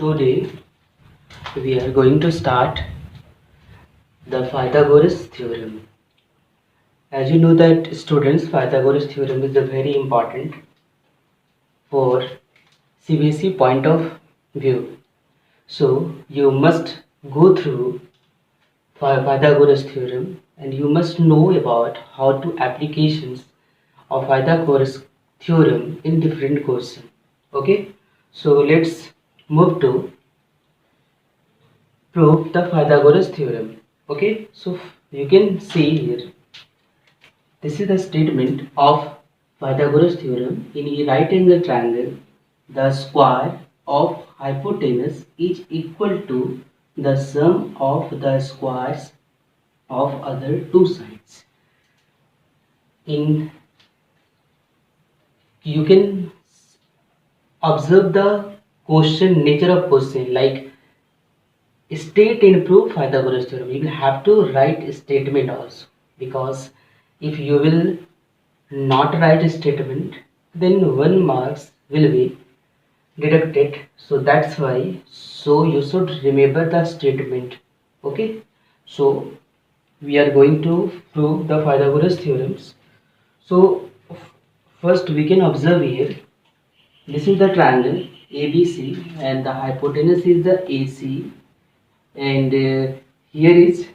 Today we are going to start the Pythagoras theorem. As you know that students, Pythagoras theorem is a very important for CBSE point of view. So you must go through Pythagoras theorem and you must know about how to applications of Pythagoras theorem in different question. Okay, so let's move to prove the Pythagoras theorem. Okay, so you can see here, this is the statement of Pythagoras theorem. In a right angle triangle, the square of hypotenuse is equal to the sum of the squares of other two sides. In you can observe the question, nature of question, like state and prove Pythagoras theorem. You will have to write a statement also, because if you will not write a statement, then 1 marks will be deducted. So that's why. So you should remember the statement. Okay. So we are going to prove the Pythagoras theorems. So first we can observe here. This is the triangle ABC and the hypotenuse is the AC, and here is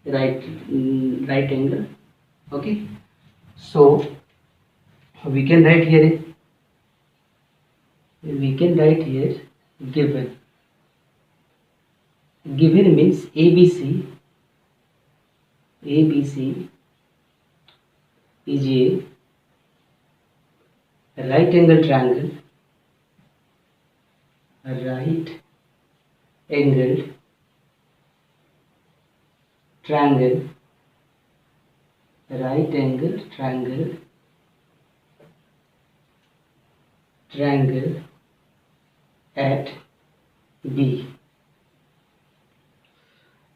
right angle. Okay, so we can write here given means ABC is a right angle triangle, right angled triangle, right angle triangle at B,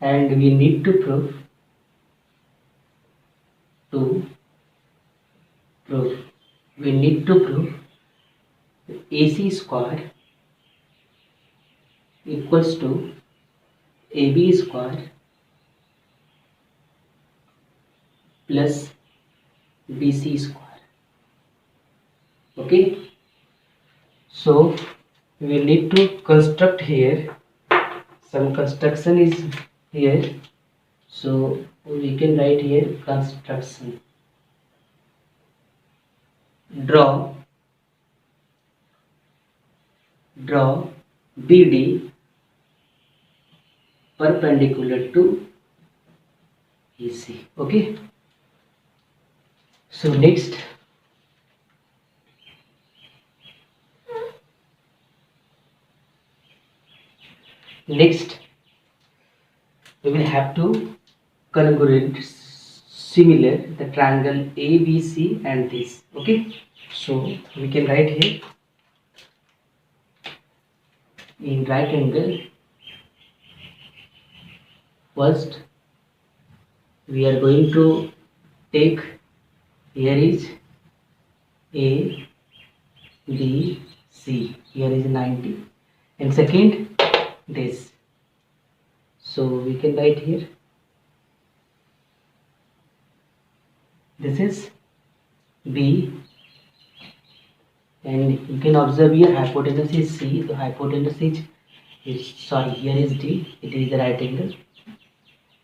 and we need to prove we need to prove AC square equals to AB square plus BC square. Okay, so we need to construct here, some construction is here, so we can write here construction. Draw BD perpendicular to AC. Okay, so next we will have to congruent similar the triangle ABC and this. Okay, so we can write here in right angle. First we are going to take, here is A B C, here is 90, and second this, so we can write here this is B, and you can observe here hypotenuse is C, the hypotenuse is sorry, here is D, it is the right angle,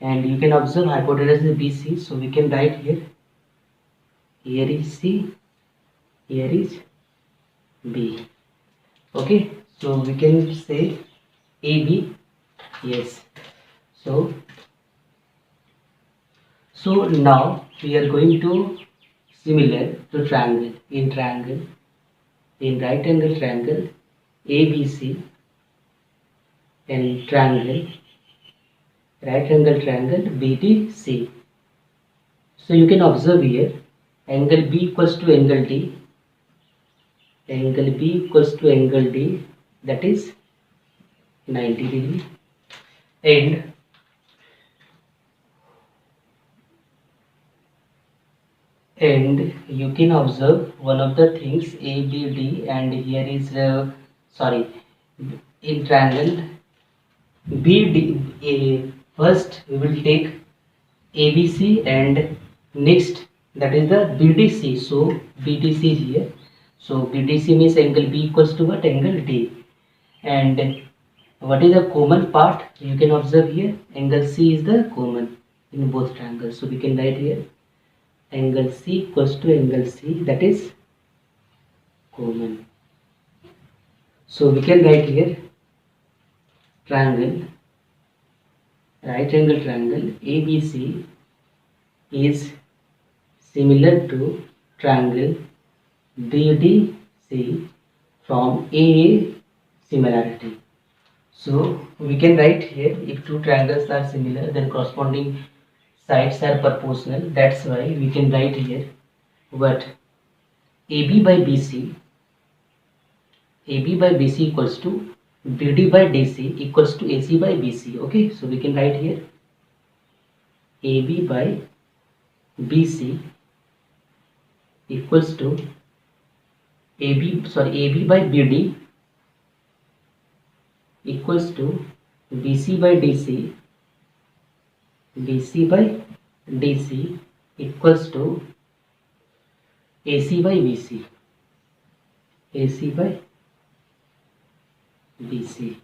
and you can observe hypotenuse is BC, so we can write here is C, here is B. Okay, so we can say AB. Yes, so now we are going to similar to triangle in right angle triangle ABC and triangle right angle triangle BDC. So you can observe here angle B equals to angle D, that is 90 degree, and you can observe one of the things ABD, and here is sorry, in triangle BD, first we will take ABC and next that is the BDC. So BDC is here. So BDC means angle B equals to what? Angle D. And what is the common part? You can observe here. Angle C is the common in both triangles. So we can write here angle C equals to angle C, that is common. So we can write here triangle, right angle triangle ABC is similar to triangle BDC from AA similarity. So we can write here, if two triangles are similar then corresponding sides are proportional. That's why we can write here what AB by BC equals to BD by DC equals to AC by BC. Okay, so we can write here AB by BC equals to AB by BD equals to BC by DC by DC equals to AC by BC by BC.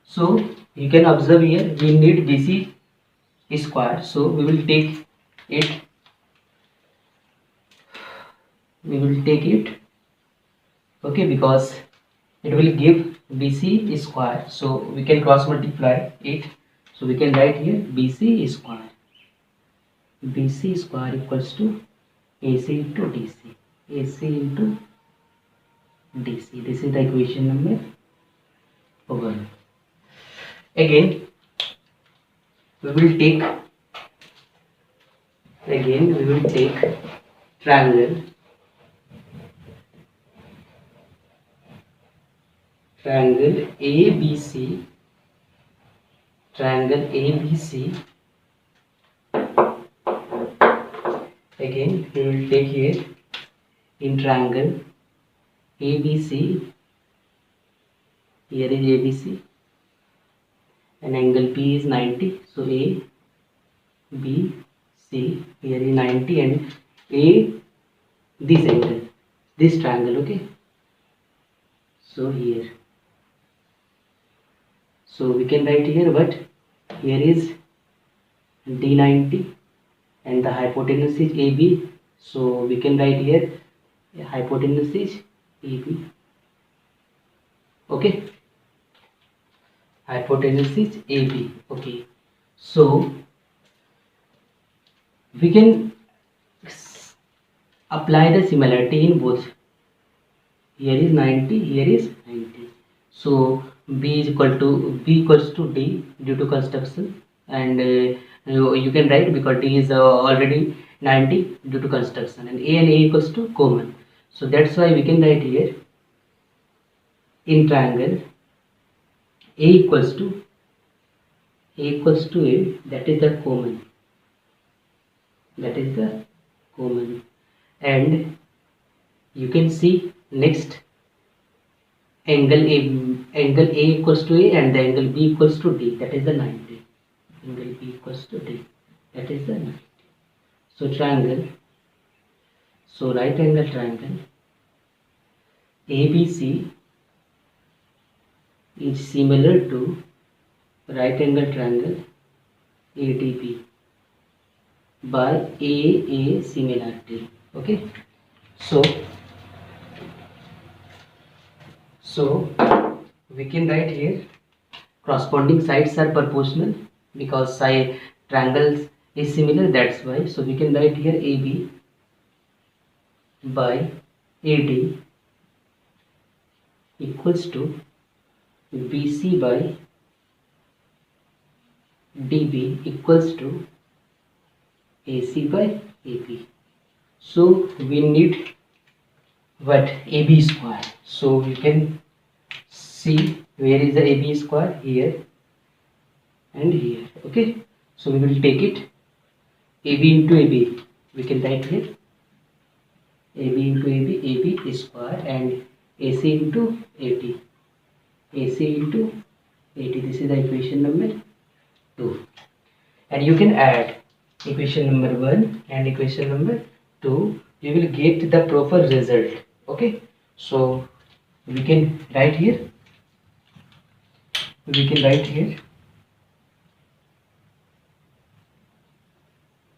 So you can observe here we need BC square, so we will take it okay, because it will give BC square, so we can cross multiply it. So we can write here BC square equals to AC into DC this is the equation number 1. Again we will take triangle ABC. Again we will take here in triangle ABC, here is ABC and angle B is 90, so A B C here is 90 and A this angle, this triangle. Okay, so here, so we can write here what here is D90 and the hypotenuse is AB, so we can write here hypotenuse is AB. Okay, hypotenuse is AB. Okay, so we can apply the similarity in both. Here is 90, here is 90. So B equals to D due to construction, and you can write because D is already 90 due to construction, and A equals to common. So that's why we can write here in triangle A equals to A, that is the common. And you can see next angle A equals to A and the angle B equals to D, that is the 90. Angle B equals to D, that is the 90. So triangle, so right angle triangle ABC is similar to right angle triangle ADB by AA similarity. Okay, so we can write here corresponding sides are proportional because side triangles is similar, that's why. So we can write here AB by AD equals to BC by DB equals to AC by AB. So we need what AB square. So we can see where is the AB square, here and here. Okay, so we will take it AB into AB. We can write here AB into AB, AB square, and AC into AD. AC into AD. This is the equation number 2. And you can add equation number 1 and equation number 2. You will get the proper result. Okay. So we can write here.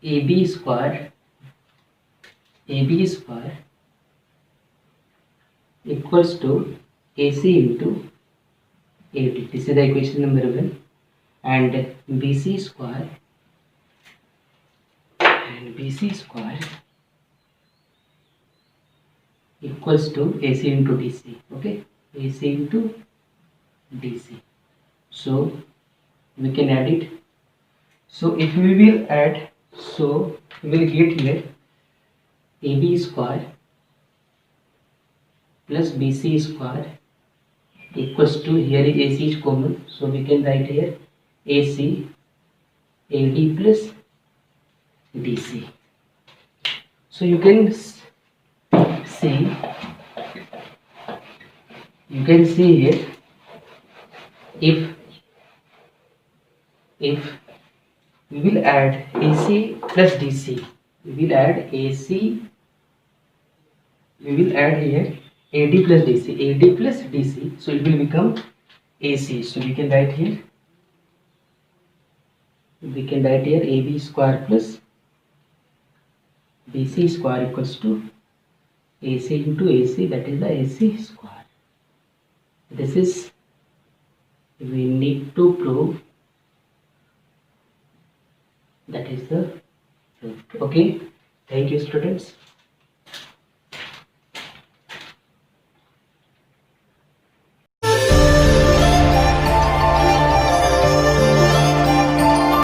AB square equals to AC into AD. This is the equation number 1. And BC square equals to AC into DC. Okay, AC into DC. So we can add it. So if we will add, so we will get here AB square plus BC square equals to, here is AC is common, so we can write here AC AD plus DC. So you can see here, if we will add AC plus DC, we will add here AD plus DC, so it will become AC. So we can write here AB square plus BC square equals to AC into AC, that is the AC square. This is, we need to prove, that is the proof. Okay, thank you students.